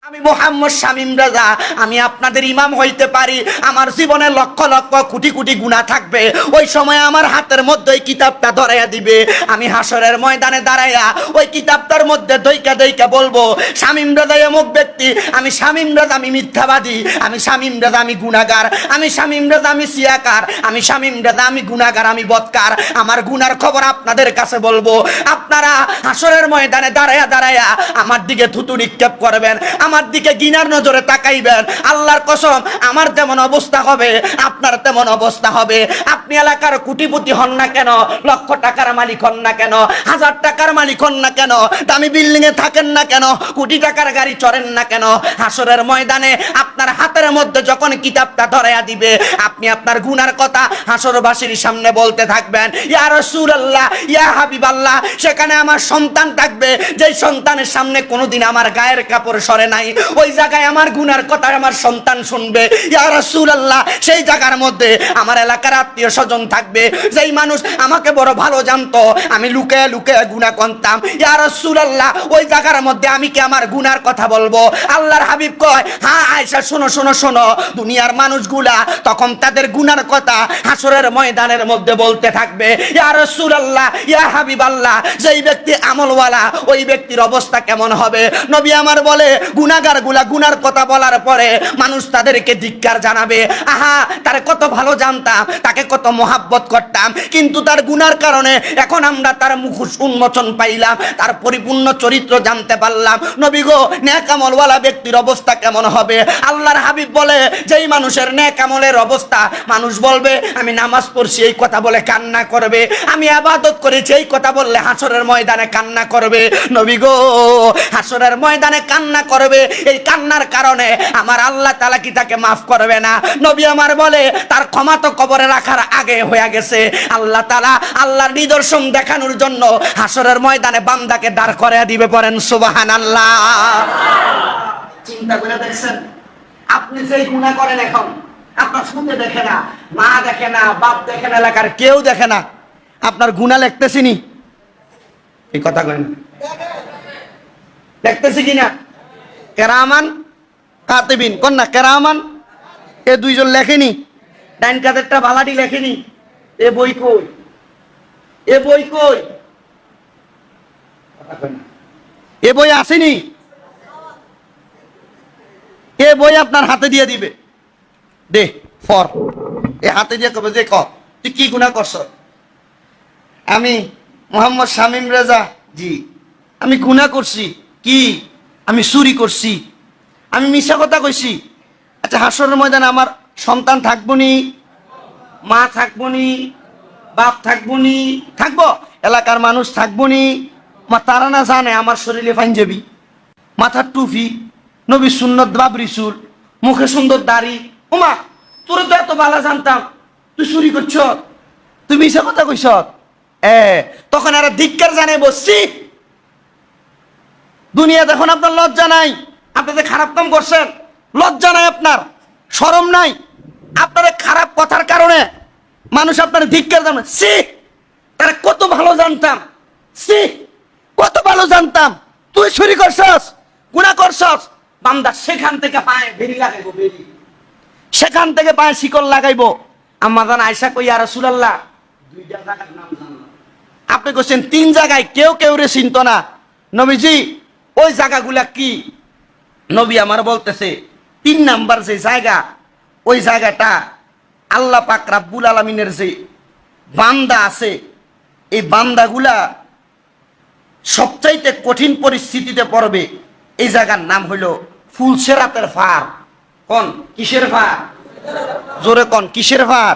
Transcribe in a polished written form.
আমি মোহাম্মদ শামীম রাজা, আমি আপনাদের ইমাম হইতে পারি। আমার জীবনে লক্ষ লক্ষ কোটি কোটি গুনাহ থাকবে। ওই সময় আমার হাতের মধ্যে ওই কিতাবটা ধরাইয়া দিবে। আমি হাসরের ময়দানে দাঁড়াইয়া ওই কিতাবটার মধ্যে দইকা দইকা বলবো, শামীম রাজা এমক ব্যক্তি, আমি শামীম রাজা আমি মিথ্যাবাদী, আমি শামীম রাজা আমি গুনাহগার, আমি শামীম রাজা আমি সিয়াকার, আমি শামীম রাজা আমি গুনাহগার, আমি বদকার। আমার গুনার খবর আপনাদের কাছে বলবো। আপনারা হাসরের ময়দানে দাঁড়াইয়া দাঁড়াইয়া আমার দিকে থুতু নিক্ষেপ করবেন, আমার দিকে ঘৃণার নজরে তাকাইবেন। আল্লাহর কসম, আমার যেমন অবস্থা হবে আপনার তেমন অবস্থা হবে। আপনি এলাকার কোটিপতি হন না কেন, লক্ষ টাকার মালিক হন না কেন, হাজার টাকার মালিক হন না কেন, দামি বিল্ডিং এ থাকেন না কেন, কোটি টাকার গাড়ি চড়েন না কেন, হাসরের ময়দানে আপনার হাতের মধ্যে যখন কিতাবটা ধরাইয়া দিবে, আপনি আপনার গুনার কথা হাসরবাসীর সামনে বলতে থাকবেন, ইয়া রাসূলুল্লাহ, ইয়া হাবিবাল্লাহ। সেখানে আমার সন্তান থাকবে, যেই সন্তানের সামনে কোনোদিন আমার গায়ের কাপড় সরে নাই, ওই জায়গায় আমার গুনার কথা আমার সন্তান শুনবে, ইয়া রাসূলুল্লাহ। সেই জায়গার মধ্যে আমার এলাকার আত্মীয় স্বজন থাকবে, যেই মানুষ আমাকে বড় ভালো জানতো, আমি লুকে লুকে গুনাহ করতাম, ইয়া রাসূলুল্লাহ। ওই জায়গার মধ্যে আমি কি আমার গুনার কথা বলবো? আল্লাহর হাবিব কয়, হ্যাঁ আয়েশা শোনো শোনো শোনো, দুনিয়ার মানুষগুলা তখন তাদের গুনার কথা হাসরের ময়দানের মধ্যে বলতে থাকবে, ইয়া রাসূলুল্লাহ, ইয়া হাবিবাল্লাহ। যেই ব্যক্তি আমলওয়ালা, ওই ব্যক্তির অবস্থা কেমন হবে? নবী আমার বলে, গুনাহগার গুলা গুনার কথা বলার পরে মানুষ তাদেরকে ধিক্কার জানাবে। আহা, তার কত ভালো জানতাম, তাকে কত মোহাব্বত করতাম, কিন্তু তার গুনার কারণে এখন আমরা তার মুখ উন্মোচন পাইলাম, তার পরিপূর্ণ চরিত্র জানতে পারলাম। নবী গো, নেক আমলওয়ালা ব্যক্তির অবস্থা কেমন হবে? আল্লাহর হাবিব বলে, যেই মানুষের নেক আমলের অবস্থা, মানুষ বলবে আমি নামাজ পড়ছি, এই কথা বলে কান্না করবে, আমি ইবাদত করেছি, এই কথা বললে হাসরের ময়দানে কান্না করবে। নবী গো, হাসরের ময়দানে কান্না করবে, এই কান্নার কারণে আমার আল্লাহ তাআলা কি তাকে মাফ করবে না? নবী আমার বলে, তার ক্ষমা তো কবরে রাখার আগে হয়ে গেছে। আল্লাহ তাআলা আল্লাহর নিদর্শন দেখানোর জন্য হাসরের ময়দানে বান্দাকে দাঁড় করাইয়া দিবে। পড়েন সুবহানাল্লাহ। চিন্তা করে দেখছেন, আপনি যেই গুনাহ করেন, এখন আপনার শুনতে দেখে না, মা দেখে না, বাপ দেখে না, এলাকার কেউ দেখে না, আপনার গুনাহ লিখতেছিনি? এই কথা করেন, দেখতেছি কিনা? কেরামান কাতিবিন, কোন না কেরামান, এ দুইজন লেখেনি, ডাইন কাদেরটা বালাটি লেখেনি। এ বই কই? এ বই কই? এ বই আসেনি? এ বই আপনার হাতে দিয়ে দিবে, দে ফর, এ হাতে দিয়ে কবে যে ক তুই কি গুনাহ করছ? আমি মোহাম্মদ শামীম রেজা, জি আমি গুনাহ করছি। কি? আমি চুরি করছি, আমি মিছা কথা কইছি। আচ্ছা, হাসরের ময়দানে আমার সন্তান থাকবো নি? মা থাকবো নি? বাপ থাকবো নি? থাকবো। এলাকার মানুষ থাকবো নি? মা তারা না জানে আমার শরীরে পাঞ্জাবি, মাথার টুপি, নবী সুন্নত বাবরি চুল, মুখে সুন্দর দাড়ি। ওমা, তোর তো এত ভালো জানতাম, তুই চুরি করছ, তুই মিছা কথা কইছ। তখন আর ধিক্কার জানাই বসছি। দুনিয়া দেখুন, আপনার লজ্জা নাই, আপনি যে খারাপ কাম করছেন, লজ্জা নাই আপনার, শরম নাই। আপনার খারাপ কথার কারণে মানুষ আপনার ধিক্কার জানে। সি, তারা কত ভালো জানতাম, সি কত ভালো জানতাম, তুই চুরি করছস, গুনাহ করছস। বান্দা সেখান থেকে পায়ে বেরি লাগাইবো, বেরি সেখান থেকে পায়ে শিকল লাগাইবো। আম্মা জান আয়েশা কই, ইয়া রাসূলুল্লাহ, দুইটা জায়গার নাম জানলাম। আপনি কইছেন তিন জায়গায়, কেউ কেউ রে চিনত না। নবীজি, ওই জায়গাগুলা কি? নবী আমার বলতেছে, 3 নাম্বার যে জায়গা, ওই জায়গাটা আল্লাহ পাক রাব্বুল আলামিনের যে বান্দা আছে, এই বান্দাগুলা সবচাইতে কঠিন পরিস্থিতিতে পড়বে। এই জায়গার নাম হইল ফুলসেরাতের ফার। কোন? কিসের ফার? জোরে কোন? কিসের ফার?